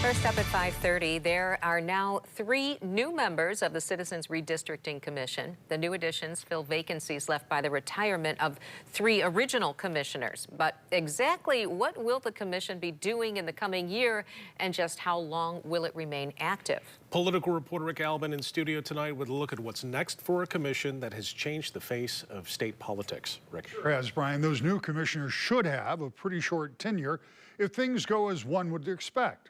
First up at 5:30, there are now 3 new members of the Citizens Redistricting Commission. The new additions fill vacancies left by the retirement of 3 original commissioners. But exactly what will the commission be doing in the coming year, and just how long will it remain active? Political reporter Rick Albin in studio tonight with a look at what's next for a commission that has changed the face of state politics. Rick. Sure has, Brian. Those new commissioners should have a pretty short tenure if things go as one would expect.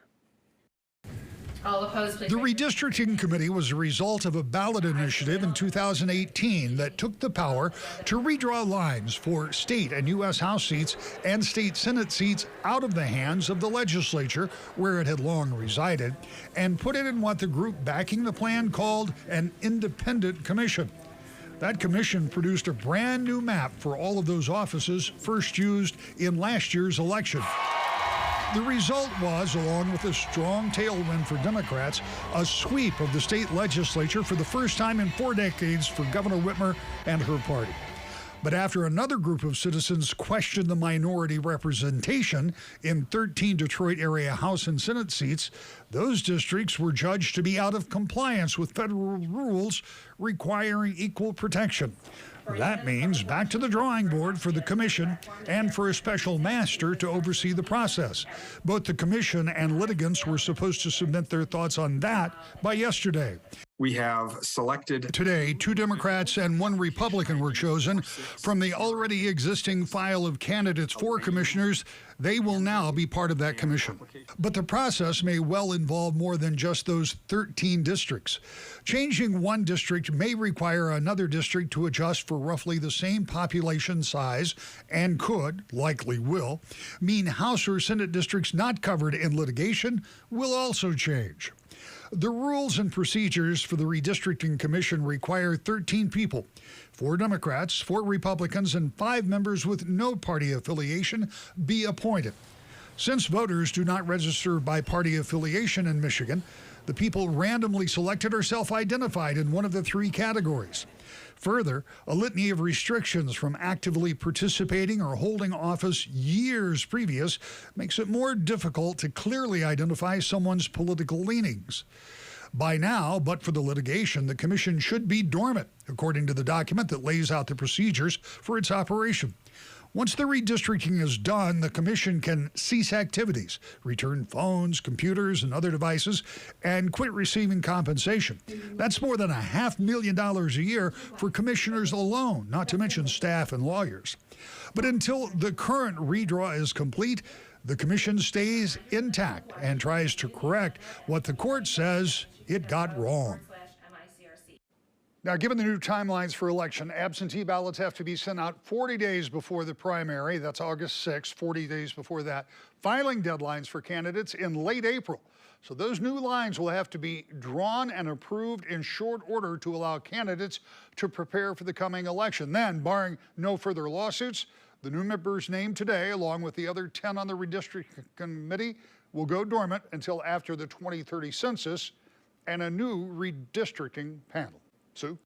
All opposed, please. The Redistricting Committee was a result of a ballot initiative in 2018 that took the power to redraw lines for state and U.S. House seats and state Senate seats out of the hands of the legislature, where it had long resided, and put it in what the group backing the plan called an independent commission. That commission produced a brand new map for all of those offices first used in last year's election. The result was, along with a strong tailwind for Democrats, a sweep of the state legislature for the first time in 4 decades for Governor Whitmer and her party. But after another group of citizens questioned the minority representation in 13 Detroit area House and Senate seats, those districts were judged to be out of compliance with federal rules requiring equal protection. That means back to the drawing board for the commission and for a special master to oversee the process. Both the commission and litigants were supposed to submit their thoughts on that by yesterday. We have selected. Today, 2 Democrats and 1 Republican were chosen from the already existing file of candidates for commissioners. They will now be part of that commission. But the process may well involve more than just those 13 districts. Changing one district may require another district to adjust for roughly the same population size, and could, likely will, mean House or Senate districts not covered in litigation will also change. The rules and procedures for the Redistricting Commission require 13 people, 4 Democrats, 4 Republicans, and 5 members with no party affiliation be appointed. Since voters do not register by party affiliation in Michigan, the people randomly selected are self-identified in one of the 3 categories. Further, a litany of restrictions from actively participating or holding office years previous makes it more difficult to clearly identify someone's political leanings. By now, but for the litigation, the commission should be dormant, according to the document that lays out the procedures for its operation. Once the redistricting is done, the commission can cease activities, return phones, computers, and other devices, and quit receiving compensation. That's more than $500,000 a year for commissioners alone, not to mention staff and lawyers. But until the current redraw is complete, the commission stays intact and tries to correct what the court says it got wrong. Now, given the new timelines for election, absentee ballots have to be sent out 40 days before the primary. That's August 6th, 40 days before that. Filing deadlines for candidates in late April. So those new lines will have to be drawn and approved in short order to allow candidates to prepare for the coming election. Then, barring no further lawsuits, the new members named today, along with the other 10 on the Redistricting Committee, will go dormant until after the 2030 census and a new redistricting panel. Sue?